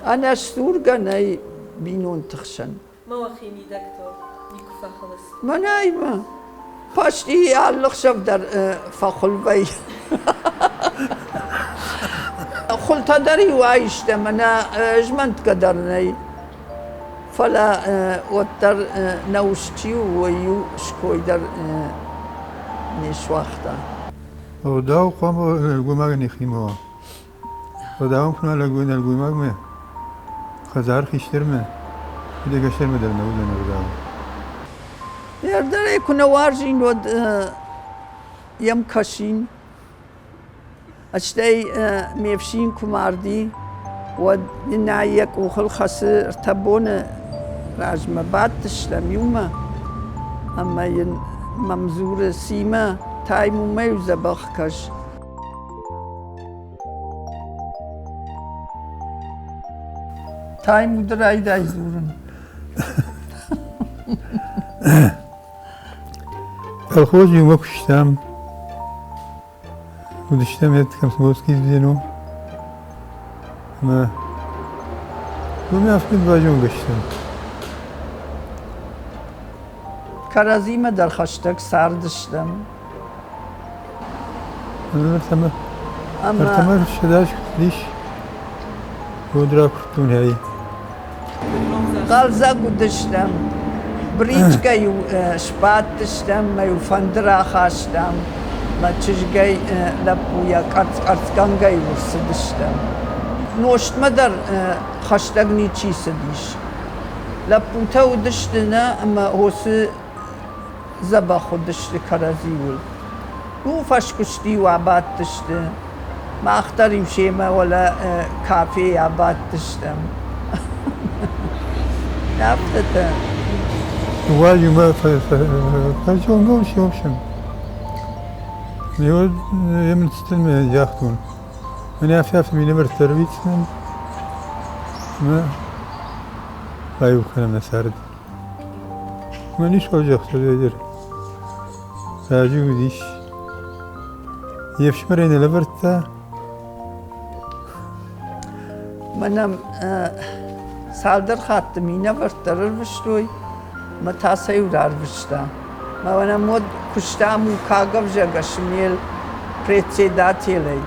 أنا سورجا ناي بينونتæ خشن. ما وخيني دكتور يكفى خلص. ما نايمة. باشتي علق شوف در فخل بي. خلت دري وعيشت منا جمنت قدرني. فلا وتر نوشتي ويو شكوي در نش وقتا. وداو قام الجماعة نخيمه. وداوم كنا لقونا الجماعة ما خزار خيشتر ما. إذا كشتر ما درنا ولا نوداو. يردر كنا وارجين ود يم كشين. أشتى ميفشين كماردي ود نعيك وخل خسر تبون راجم بعد تشلم يوما. أما ين ممزور سيما تایموماز بخکش. تایمو درای دایزورن. الخوج يوم كشتام ودشتام يتكلم سموسكي زينو ما أفكر باجون كشتام كرازيمة در خشتك ساردشتم أنا مرتمر شداش ليش ودرا كرتون هاي غالزا قدشتم بريج جاي شباتشتم ما يفندرا خاشتم ما تشجعي لبويا كارت كان جاي ورسدشتم نوشت مدر خشتغني چی سديش لبوتا ودشتنا اما هوس زبا خودشت كرازيول رو فشكشتي وعبات تشت ما اختاري وشيما ولا كافي عبات تشتم نفتتا واجي ما فجون قوش يوشم ميود يمن تستلم ياخدون من يافاف من يمر التربيت ما لا يمكن أن نسارد مانيش وجه خليدر راجو ديش يفشمرين لبرتا منم سالدر خاتمينا برترر بشتوي ما تاسي ورار بشتا ما وانا مود كشتا مو كاغب جاگا شميل председателей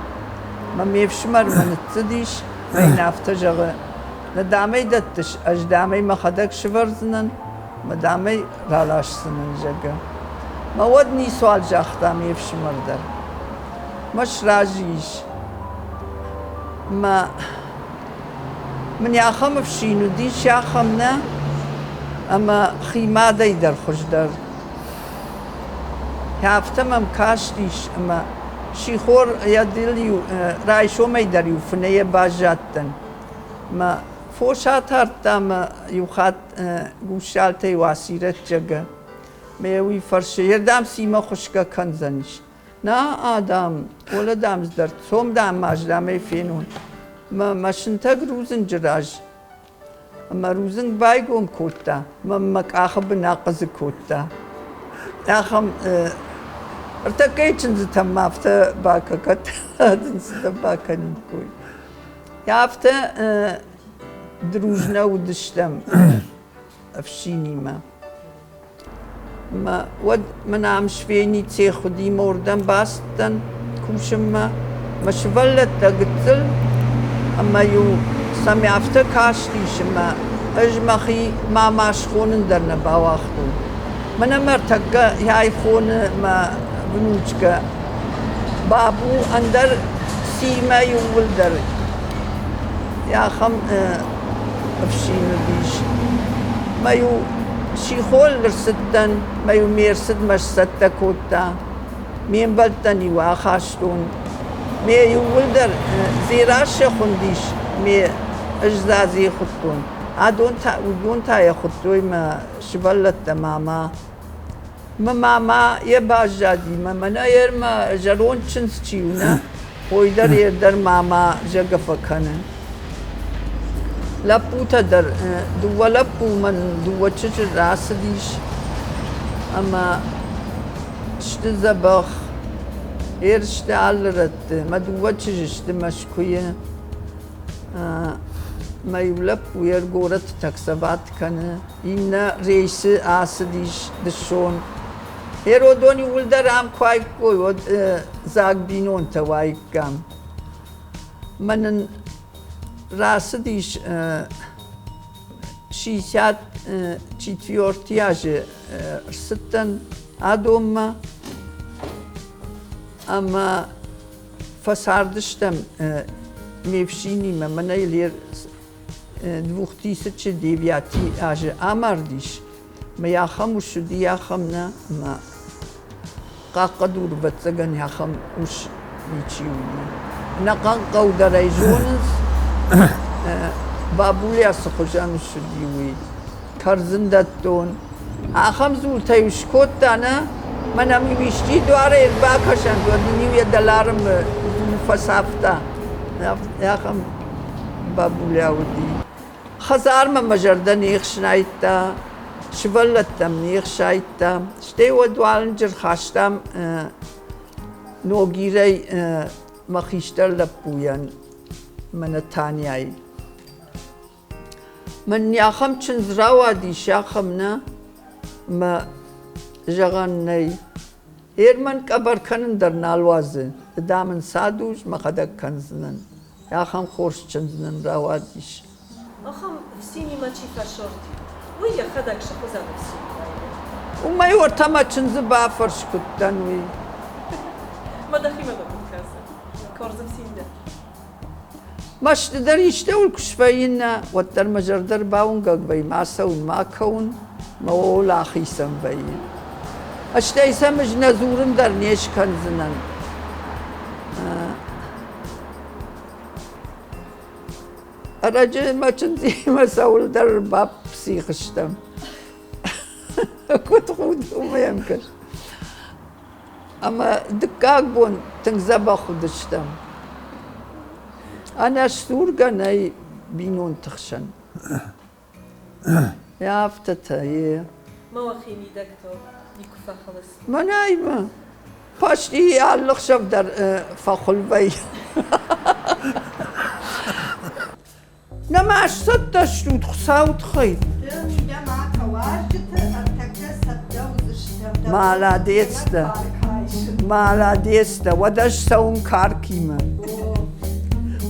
ما ميفشمر من تديش ما ينافت جاگا ندامي دتش اجدامي ما خدك شفرزنن ما دامي رالاش سنن جاگا ما ودني سوال جاختا ميفشمر در مش راجيش ما من ياخم فشينو ديش ياخمنا اما خيما داي در خوش در يافتمم كاشتيش اما شيخور يدليو رايشو ما يدريو فنية باجاتن ما فوشات هرتا ما يوخات گوشالتي واسيرت جگه ما يوي فرش يردام سيما خوشكا كنزنش نا آدم ولا دام زدرت سوم دام ماجدامي فينون ما مشنتك روزن جراج اما روزن بايقوم كوتا ما مكاخب ناقز كوتا اخم ارتكيتشن زتم مافتا باكا كت دنستا باكا نمكوي يافتا دروجنا ودشتم افشيني ما ود منام شفيني تي خدي موردن باستن كوشم ما شفلت تقتل اما يو سمعفتا كاشتيش ما اجمخي ما ماشخون درنا باواختون من مرتقا هاي خون ما بنوجكا بابو اندر سيما يول در يا خم افشين بيش ما يو شيخول رصدن ما يو ميرصد مش ستة كوتا مين بلتني واخاشتون مي يول در زيراش خنديش مي اجزازي خطون دون تا يخطوي ما شبلت ماما ما ماما يباجادي ما منا يرما جرون چنس چيونا ويدر يدر ماما جگفكنا لپوتا در دو لپو من دو چچ راس ديش اما شت زبخ ارشت علرت ما دو چچ مشكوية ما يولب ويرجورت تكسبات كان إن رئيس آسديش دشون هيرودوني ولدرام كواي كوي زاق بينونتە وای بکەم من راسدیش شیشات چیتیۆرتیاژێ ستن ئادۆممە ئەمە فەساردشتم مێفشینیمە منەی لێر دووختیسە چ دێویاتی ئاژە ئاماردیش مە یاخەم و شودی یاخەمنە مە قاقە دوور بەچەگەن یاخەم وش نیچیولی نەقەن قەودەرەی ژۆنز بابولیا سخۆژان و شودیوی کەرزندەتۆن ئاخەم زوڵتەی وشکۆتدانە من هەمی ویشتی دوارە ئێرباکەشەن دووەدنیویە دەلارم فەسافتە یاخەم بابولیاودی خەزارمە مەژەردە نێخشنایتە شڤەلەتەم نێخشایتە شتەی وە دوالنجر خاشتام نۆگیرەی مەخیشتەر لە بوویەن منە تانیایی من یاخەم چنزراوە دیش یاخەمنە مە ژەغەنەی ئێرمەن کەبەرکەنن دەرناڵوازە دامن سادوش مەقەدەک کەنزنن یاخەم خۆش چنزنن راوا دیش آخام سینما چی فشردی؟ وی خداك شخوزا بسینما وما يورتما چنزı بافرش كتن وي ما دخي ما بكون كاسة كارزم سينده مش تدري يشتغل كشفينا وتر مجردر باون قلبي ما سون ما كون ما ولا خيسم بي اشتاي سمج نزورن در نيش كنزنن الرجل ما چنزي ما سول در باب سيخشتم كنت خود وما يمكن اما دقاق بون تنزبا خودشتم انا شتورقناي بينون تخشن يا افتتها ما وخيني دكتور يكفى خلص ما نايمة باشتي يعلق شف در فخل بي نما اشتت شتوت خساوت خيط مالاديستا ودش سون كاركيما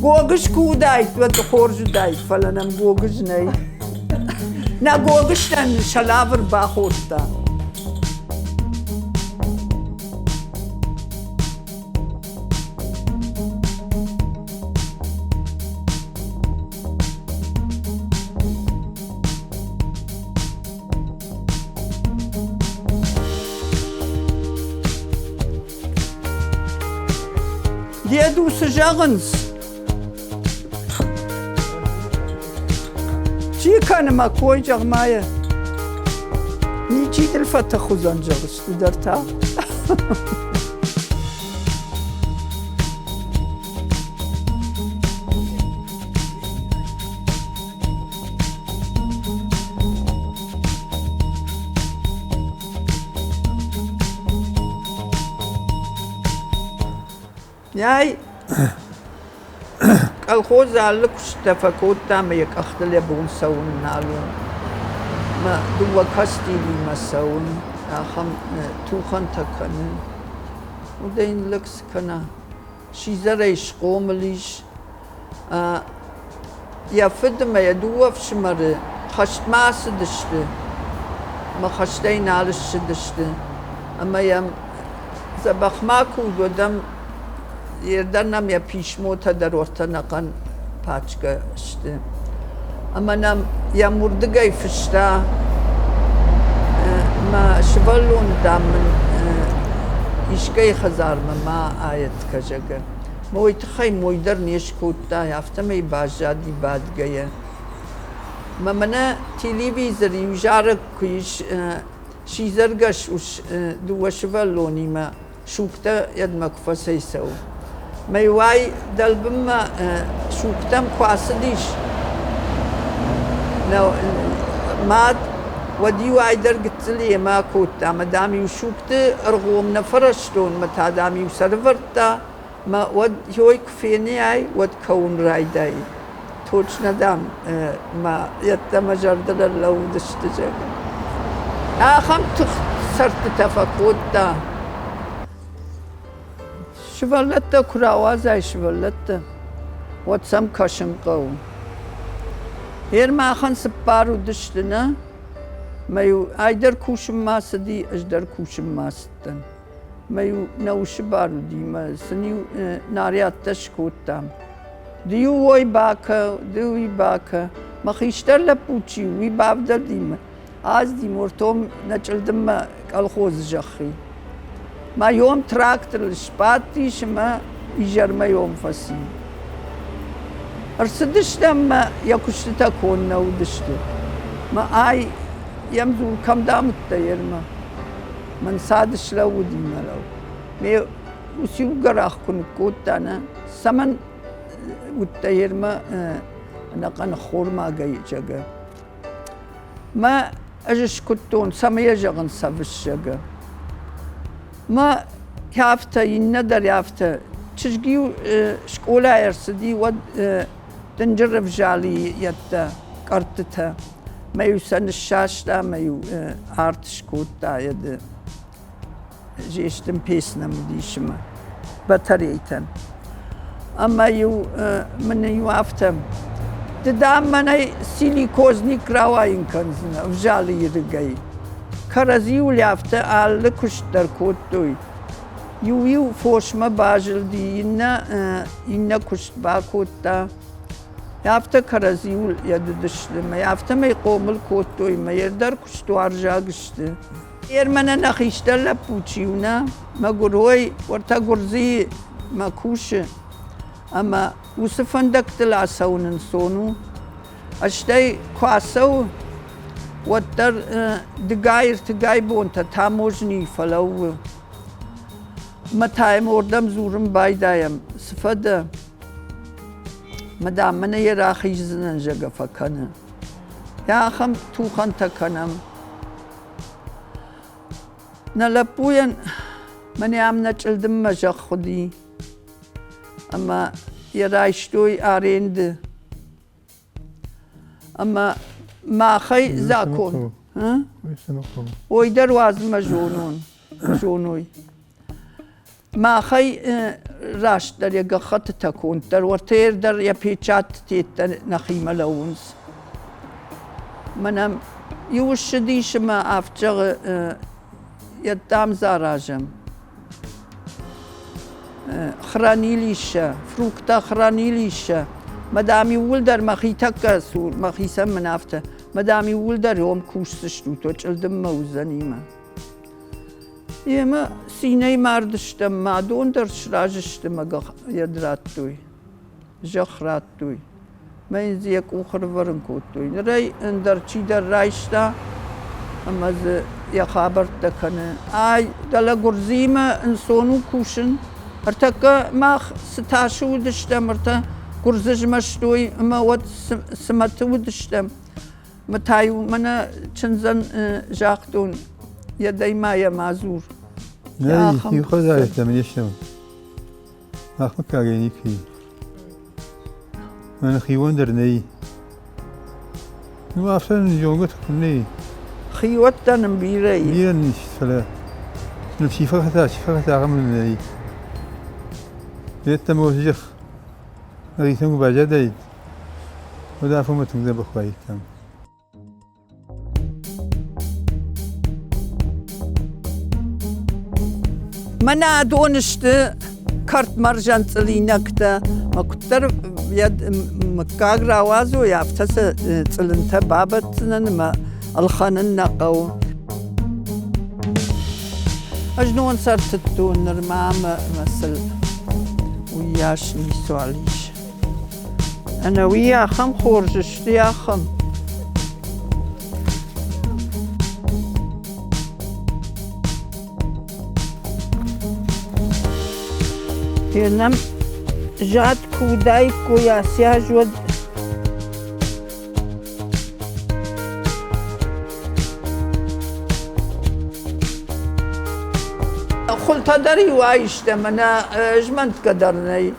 گوگش کو دایت و خورج دایت فلانم گوگش نی نه گوگش تن شلاور با خورتا دیه دوست جاغنز چی کنه ما کوی جغمایه نیچی دلفت خوزان جغشتی در تا یای الخوز على كشتفكوت تام يكختل بون سون نالون ما دو كاستي لي مسون اخم توخن تكن ودين لكس كنا شيزريش قومليش يا فد ما يدو فشمر خشت ما سدشت ما خشتين على الشدشت اما يم زبخ ماكو ودم يردنم يا پیشموتا در ورتنقن پاچگشته اما نم يا مردگای فشتا ما شوالون دامن ایشگای خزار ما آیت کجگه مویت خی مویدر نیش کوتا یافتمی باجادی بادگیه ما منا تلویزیونی وجارک کیش شیزرگش وش دو شوالونی ما شوکتا ید مکفسی سو ميواي دلبما شوكتم كواسديش لو مات وديو عيدر قلت لي ما كوتا مدامي وشوكت ارغوم نفرشتون متى دامي وسرفرتا ما ود هوي كفيني اي ود كون رايداي точно дам ما يتمجرد لو دشتجك آخم تخسرت تفكوتا شوالتا كراوازاي شوالتا واتسام كاشنقو هير ما خان سبارو دشتنا ما يو ايدر كوشم ماسدي اجدر كوشم ماستن ما يو نوش بارو دي ما سنيو ناريات تشكوتا ديو وي باكا دوي باكا ما خيشتر لبوچي وي بابدر ديما از دي مرتوم نچلدم الخوز جخي ما يوم تراكتر الشباتي شما يجر ما يوم فسي ارسدشتم ما يكشتا كون ودشتو ما اي يمزو كم دامت يرما من سادش لو ديما لو مي وسيو قراخ كن كوتانا سمن والتيرما أنا كان خور ما جاي جاga ما أجش كتون سمية جاغن سافش جاga ما يافتا يندر يافتا تشجيو شكولا يرسدي ود تنجرب جالي يتا كارتتا ما يوسن الشاشتا ما يو آرت شكوتا يد جيشتن بيسنا مديشما بطريقتن أما يو من يوافتم تدام من سيليكوزني كراوين كنزنا وجالي رجعي كرزيو ليافته على كشتر كوتوي يو فوش ما باجل دي إننا كشت باكوتا يافته كرزيو يددشت ما يافته ما يقوم الكوتوي ما يقدر كشتو أرجعشت يرمنا نخيشت لبوتشيونا ما قروي ورتا قرزي ما كوشه أما وسفندك تلعسون صونو أشتي كواسو وتر دقاير تقايبون تتاموجني فلو متايم وردم زورم بايدايم سفدا مدام من يراخي زنن جاقا فكنا يا خم توخن تكنم نلبوين من يامنا جلدم مجاق خدي أما يرايشتوي آريند أما ما خي زاكون ها ويدر وازم جونوي ما خي راش در يقخط تكون در ورتير در يبيچات تيت نخيم لونس منم يوش ديش ما أفجر يدام زاراجم خرانيليشة فروكتا خرانيليشة مدامي ولدر مخيتك سور مخيسا منافته مدامي ولدر يوم كوشتشتو توچلدم موزنيما يما سيني ماردشتم ما دون درش راجشتم يدراتوي جخراتوي ما ينزيك اخر ورنكوتوي نري اندر چي در رايشتا اما ز يخابرتكنا اي دل غرزيما انسونو كوشن ارتكا ما ستاشو دشتم ارتا غرزج مشتوي اما ود سمتو دشتم متايو منا چنزن جاقتون يدي ما يا معذور لا يخذ عليك من يشتم اخمك كاغيني كي من خيوان درني ما أفسن جونغت كني خيوتا نبيري ميرن فلا نفسي فختا غمل مني يتم وجخ ريثم بجدي ودا فمتم ذا بخويتم منا دونشت كارت مرجان تلينكتا مكتر يد مكاغرا وازو يافتس تلنتا بابتنا ما الخانن نقو أجنون صارت تون نرمام مثل وياش نسواليش أنا ويا خم خورجشت يا خم ينام جات كوداي كويا سياجود قلت دري وايشتم انا جمنت قدرني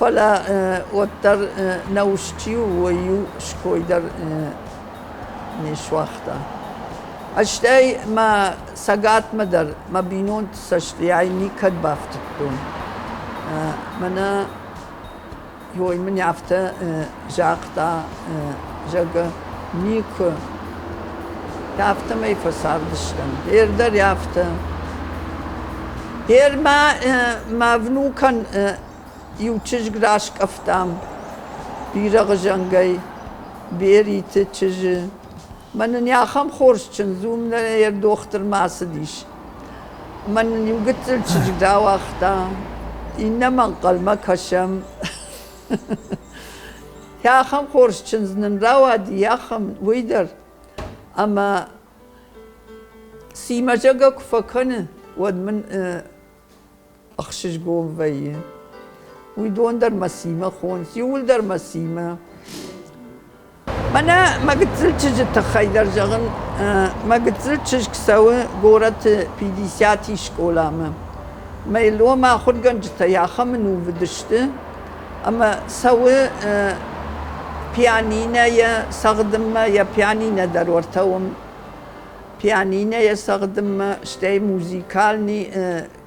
فلا وتر نوشتيو ويو شكويدر نشوختا اشتاي ما ساقات مدر ما بينونت سشتي عيني كد بافتتون منا يوي من يافتا جاقتا جاقا نيكو يافتا ما يفساردشتن دير در يافتا دير ما ونوكن يوچش گراش کفتم بیرق جنگی بیریت چج من نیاخم خورش چن زوم نه دختر ماسدیش من یوگتل چج گرا وقتا این من قلم کشم یاخم خورش چن زنن راودی یاخم ویدر اما سیما جگا کفکنه ود من اخشش گوم ویه ويدون در مسيمة خونس يول در مسيمة منا ما قتلتش تخيدر جغن ما قتلتش كسوي قورت بيديسياتي شكولامة ما يلو ما خود جنجتا يا خمنو بدشت اما سوي بيانينا يا سغدم يا بيانينا در ورتوم بيانينا يا سغدم شتي موزيكالني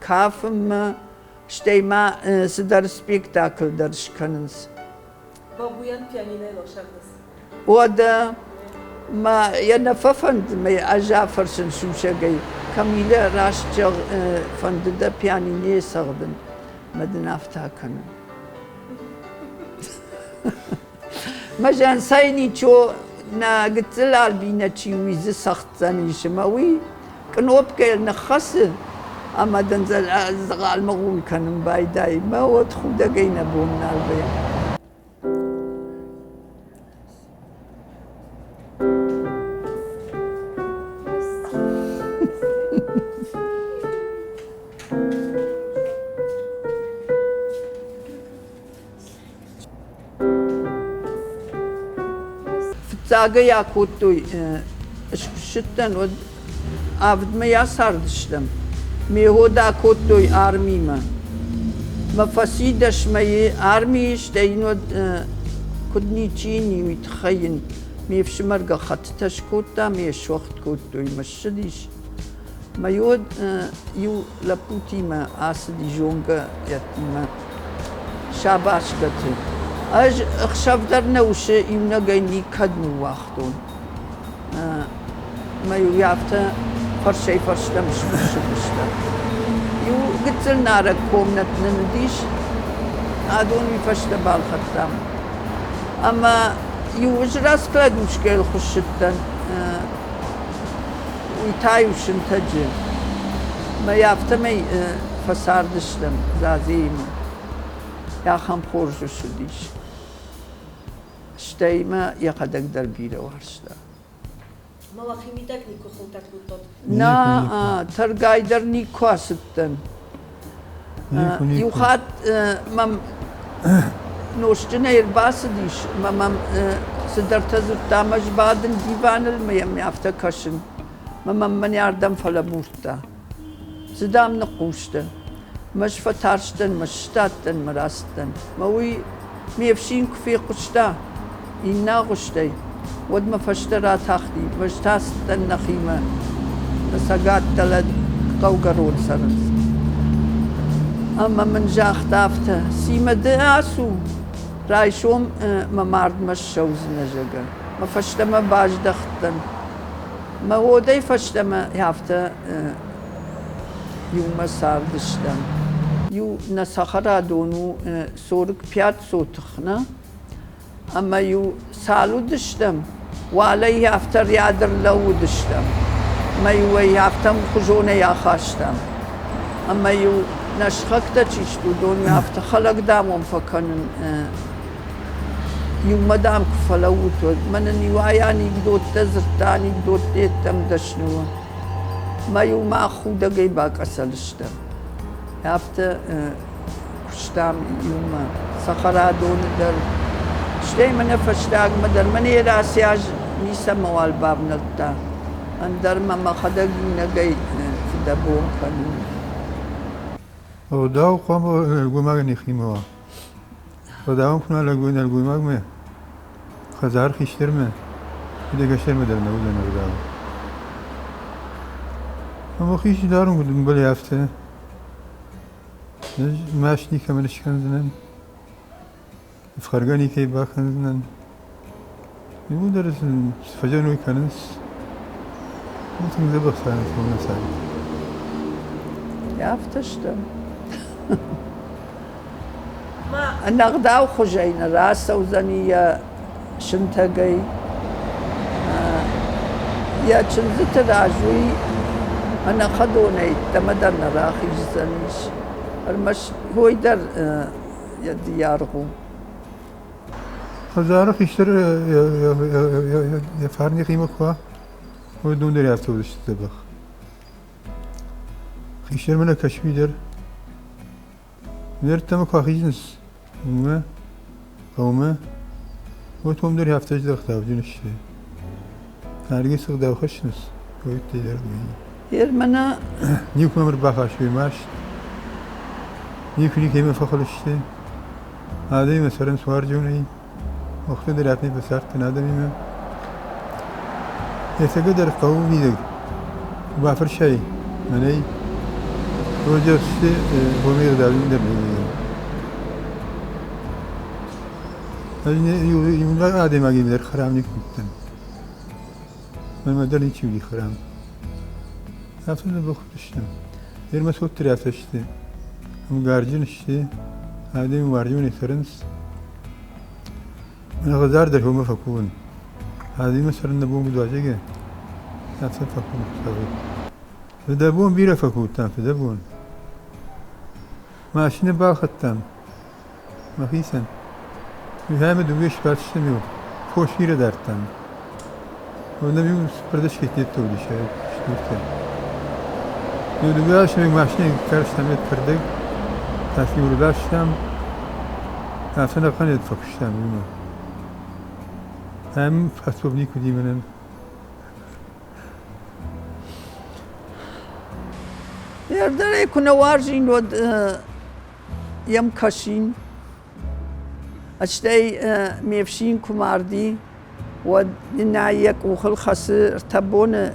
كافم شتي ما سدر سبيكتاكل درش كننس بابويان بيانينا لوشاردس ودا ما ينففند ما اجا فرشن شوشاغي كاميلا راش جغ فند دا بيانيني سغدن مدن افتاكن ما جان سايني چو نا قتل البينا چي ويز سخت زنيش ماوي كنوب كيل نخص اما دنزل زغال مغول كانن بايداي ما هو تخودا جينا بومنا البيع فتاقا يا كوتوي شتن ود عبد ما ياسار دشتم ميهودا كوتوي آرمي ما فسيدش مي آرميش دينود كدني تشيني ويتخين ميفش مرقا خطتش كوتا ميش وقت كوتوي مشديش ما يود يو لابوتي ما آسدي جونغا يتيما شاباش قتل اج اخشاف در نوشه يونا غيني كدنو واختون ما يو يافتا فرشي فرشتا مش يو قتل نارك كومنت نديش هادون يفشتا بالختام اما يو اجراس كلاد مشكل خشتن ويتايوشن تجي ما يافتا مي فساردشتم زازيم يا خم خورج شديش شتاي ما يقدك دربيره ورشتا مالا خيميتك نيكو خلتك لطوط نا ترقايدر نيكو ستن يوخات مم نوشتنا يرباس ديش مم سدرت زرتامش بعدن ديوان الميم يافتكشن مم من يردم فلا بورتا زدام نقوشتا مش فتارشتن مش شتاتن مراستن موي ميفشين كفي قشتا إنا قشتي ود ما فشترا تاخدي مش تاستن نخيمة نساقات تلد قوقرون سرس اما من جا اختافته سيما داسو رايشوم ما مارد مش شوز نجاقا ما فشتما باج دختن ما هو دي فشتما يافته يوم ساردشتن يو نسخرا دونو سورك بيات سوتخنا اما يو سالو دشتم وعلي يافتر يادر لو دشتم ما يو يافتم خجونة يا خاشتم اما يو نشخكتا تشتو دون يافت خلق دامون فكنن يو مدام كفلوتو من نيواياني قدوت تزرتاني قدوت تيتم دشنو ما يو ما خودا جيباك أسلشتم يافت كشتام يوما سخرا دون در شتي من فشتاق مدر من يراسياج نيسا موال باب نلتا اندر ما خدق نجي في دبون كانون او داو قام قومار نخيموا خداوند کنه لگوی مگه خزار خیشتر من دیگه شرم در نبود نردام اما خیشی دارم بودم بله هفته ماشنی کاملش کندن فخرگانی که با کندن میگم درست فجر نوی کننس میتونم زبخ سانس من سعی یافتشتم النقداو خجين راس وزنية شنتقي يا شنزت راجوي أنا خدوني تمدن راخي زنيش المش هو يدر يدي يارغو خزارة خيشتر يفارني قيمة كوا هو دون دري عفتو بدش تبخ خيشتر منا كشفي در نرتم كوا خيجنس ما قومه و توم داری هفته جداخت داوجونش هرگز سخت داو خشنس کویت دیگر بگی هر منا نیو کنم رو بخش بیمارش نیو کنی که مفخلش تی آدمی مثلا سوار جونی وقتی در اپنی بسرت نادمی من یه در قومی دیگر بافر شی منی روزی بومی داویم در میگی یونگار آدمایی در خرام نیکوتن من مدرنی چیلی خرام هفته بخورشتم یه مسئول تریافتشته هم گارجنشته آدمی مارجونی فرنس من غزار در هم فکون آدمی مثلا نبوم دواجه هفته فکون سوی فدابون بیره فکوتم فدابون ماشین باختم مخیسن همه دویش پرستمیو پوشیره دارتم و نمیو پرداش کتیت تولی شاید شدورتم دویاش میگ ماشین کارشتم ات پردگ تصمیم رو داشتم اصلا قانید فکشتم یونو هم فسوب نیکودی منن يردر يكون وارجين ود يم كاشين اشتي ميفشين كماردي ود نايك وخل خسر تبون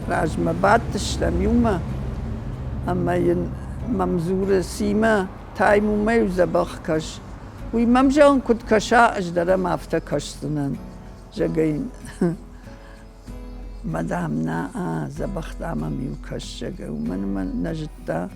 راجم بعد تشلم يوما اما ين ممزور سيما تايمو يزبخ كش وي ممجان كنت كشا اجدر ما افتكشتنن جاقين مدامنا زبخت عمامي وكش جاقين ومن نجدتا